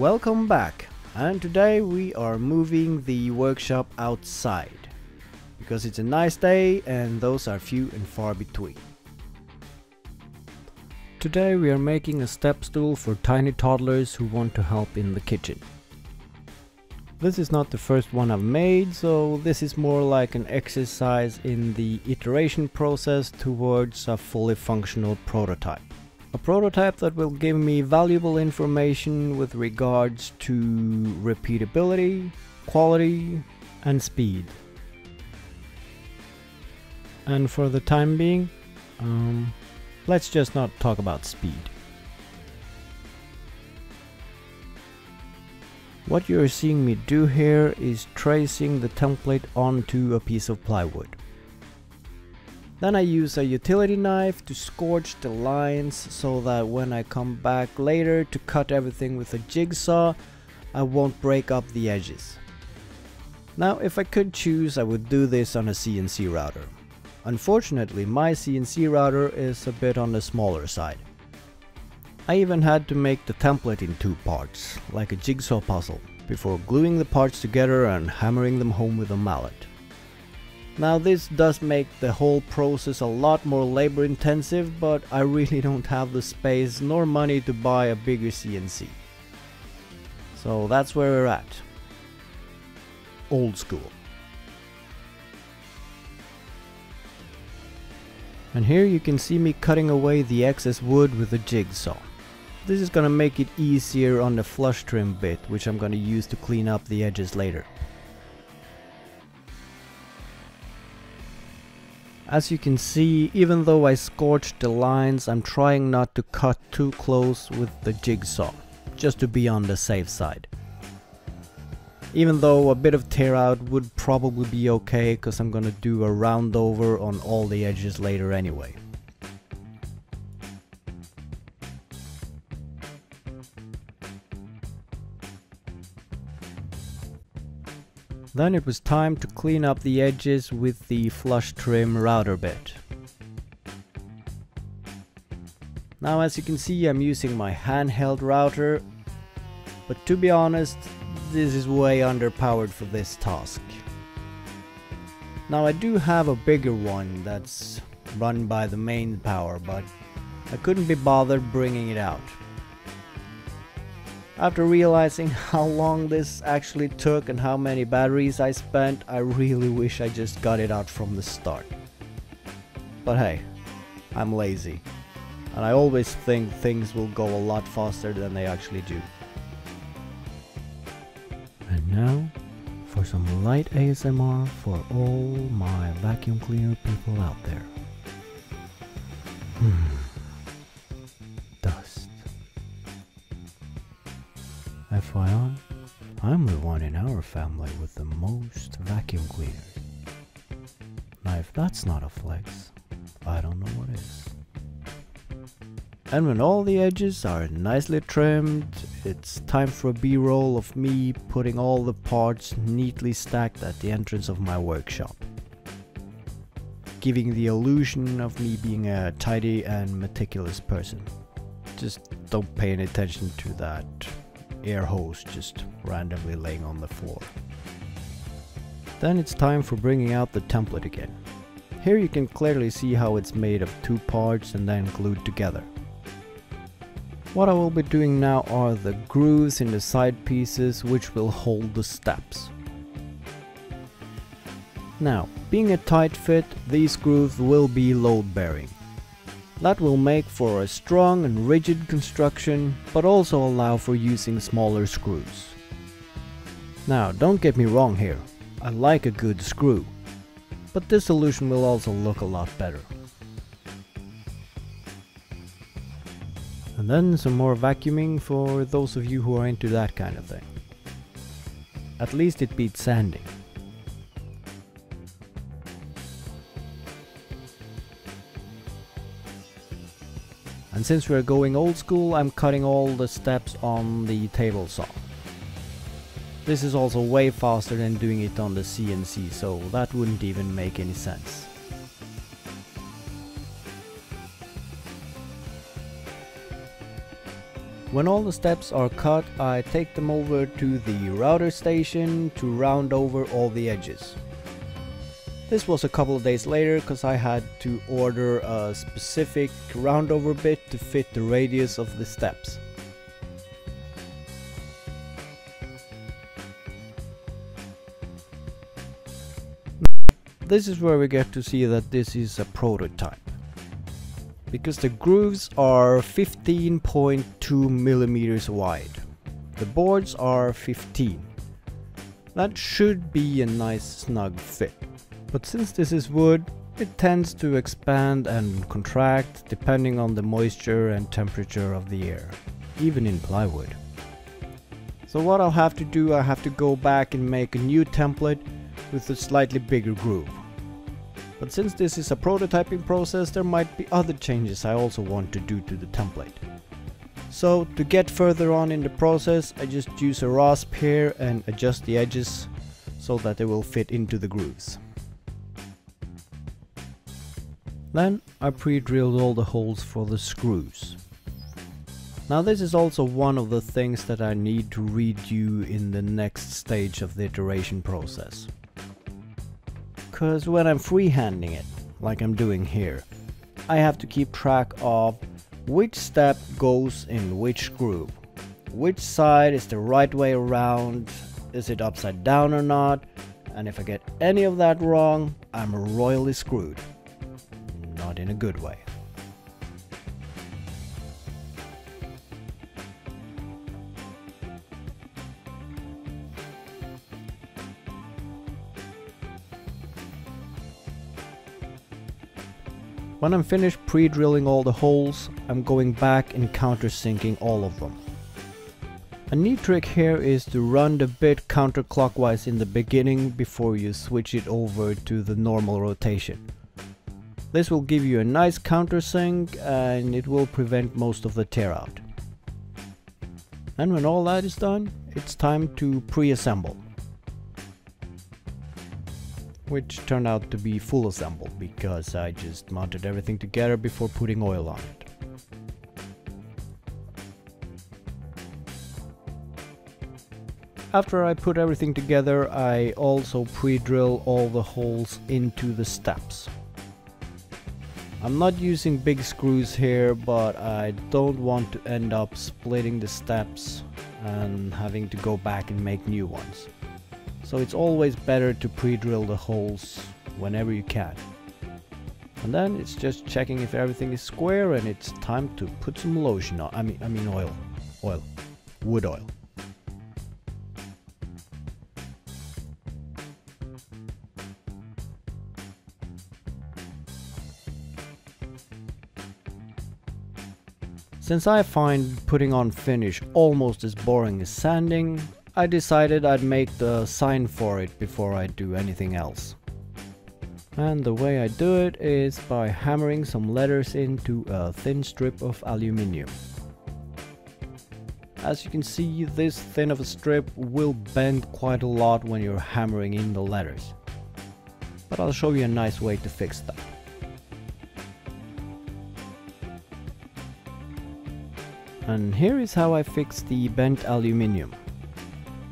Welcome back, and today we are moving the workshop outside because it's a nice day and those are few and far between. Today we are making a step stool for tiny toddlers who want to help in the kitchen. This is not the first one I've made, so this is more like an exercise in the iteration process towards a fully functional prototype. A prototype that will give me valuable information with regards to repeatability, quality, and speed. And for the time being, let's just not talk about speed. What you're seeing me do here is tracing the template onto a piece of plywood. Then I use a utility knife to scorch the lines so that when I come back later to cut everything with a jigsaw, I won't break up the edges. Now if I could choose, I would do this on a CNC router. Unfortunately, my CNC router is a bit on the smaller side. I even had to make the template in two parts, like a jigsaw puzzle, before gluing the parts together and hammering them home with a mallet. Now this does make the whole process a lot more labor intensive, but I really don't have the space nor money to buy a bigger CNC. So that's where we're at. Old school. And here you can see me cutting away the excess wood with a jigsaw. This is gonna make it easier on the flush trim bit, which I'm gonna use to clean up the edges later. As you can see, even though I scorched the lines, I'm trying not to cut too close with the jigsaw, just to be on the safe side. Even though a bit of tear out would probably be okay, because I'm gonna do a round over on all the edges later anyway. Then it was time to clean up the edges with the flush trim router bit. Now as you can see, I'm using my handheld router, but to be honest, this is way underpowered for this task. Now I do have a bigger one that's run by the main power, but I couldn't be bothered bringing it out. After realizing how long this actually took and how many batteries I spent, I really wish I just got it out from the start. But hey, I'm lazy, and I always think things will go a lot faster than they actually do. And now, for some light ASMR for all my vacuum cleaner people out there. Dust. FYI, I'm the one in our family with the most vacuum cleaners. Now if that's not a flex, I don't know what is. And when all the edges are nicely trimmed, it's time for a B-roll of me putting all the parts neatly stacked at the entrance of my workshop, giving the illusion of me being a tidy and meticulous person. Just don't pay any attention to that air hose just randomly laying on the floor. Then it's time for bringing out the template again. Here you can clearly see how it's made of two parts and then glued together. What I will be doing now are the grooves in the side pieces which will hold the steps. Now, being a tight fit, these grooves will be load bearing. That will make for a strong and rigid construction, but also allow for using smaller screws. Now, don't get me wrong here, I like a good screw, but this solution will also look a lot better. And then some more vacuuming for those of you who are into that kind of thing. At least it beats sanding. And since we're going old school, I'm cutting all the steps on the table saw. This is also way faster than doing it on the CNC, so that wouldn't even make any sense. When all the steps are cut, I take them over to the router station to round over all the edges. This was a couple of days later because I had to order a specific roundover bit to fit the radius of the steps. This is where we get to see that this is a prototype, because the grooves are 15.2 millimeters wide. The boards are 15. That should be a nice snug fit. But since this is wood, it tends to expand and contract depending on the moisture and temperature of the air, even in plywood. So what I'll have to do, I have to go back and make a new template with a slightly bigger groove. But since this is a prototyping process, there might be other changes I also want to do to the template. So to get further on in the process, I just use a rasp here and adjust the edges so that they will fit into the grooves. Then I pre-drilled all the holes for the screws. Now this is also one of the things that I need to redo in the next stage of the iteration process. Because when I'm freehanding it, like I'm doing here, I have to keep track of which step goes in which groove, which side is the right way around, is it upside down or not, and if I get any of that wrong, I'm royally screwed. Not in a good way. When I'm finished pre-drilling all the holes, I'm going back and countersinking all of them. A neat trick here is to run the bit counterclockwise in the beginning before you switch it over to the normal rotation. This will give you a nice countersink and it will prevent most of the tear out. And when all that is done, it's time to pre-assemble. Which turned out to be full assemble because I just mounted everything together before putting oil on it. After I put everything together, I also pre-drill all the holes into the steps. I'm not using big screws here, but I don't want to end up splitting the steps and having to go back and make new ones. So it's always better to pre-drill the holes whenever you can. And then it's just checking if everything is square and it's time to put some lotion on. I mean oil. Wood oil. Since I find putting on finish almost as boring as sanding, I decided I'd make the sign for it before I do anything else. And the way I do it is by hammering some letters into a thin strip of aluminium. As you can see, this thin of a strip will bend quite a lot when you're hammering in the letters. But I'll show you a nice way to fix that. And here is how I fix the bent aluminium.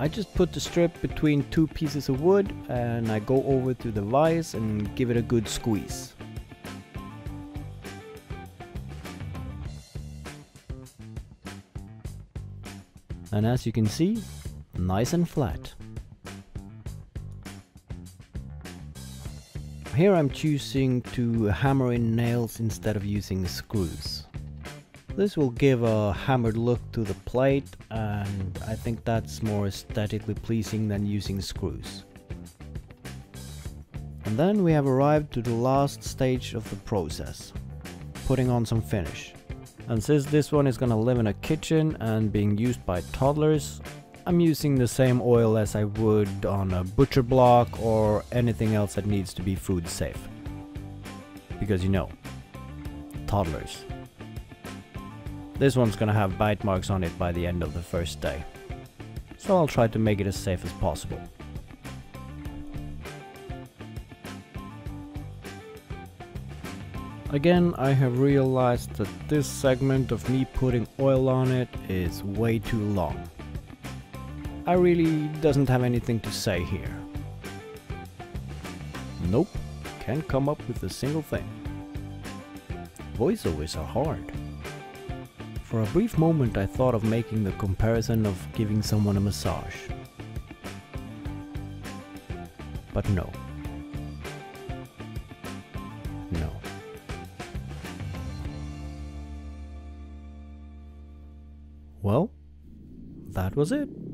I just put the strip between two pieces of wood and I go over to the vise and give it a good squeeze. And as you can see, nice and flat. Here I'm choosing to hammer in nails instead of using screws. This will give a hammered look to the plate, and I think that's more aesthetically pleasing than using screws. And then we have arrived to the last stage of the process, putting on some finish. And since this one is gonna live in a kitchen and being used by toddlers, I'm using the same oil as I would on a butcher block or anything else that needs to be food safe. Because you know, toddlers. This one's gonna have bite marks on it by the end of the first day. So I'll try to make it as safe as possible. Again, I have realized that this segment of me putting oil on it is way too long. I really doesn't have anything to say here. Nope, can't come up with a single thing. Voiceovers are hard. For a brief moment I thought of making the comparison of giving someone a massage. But no. No. Well, that was it.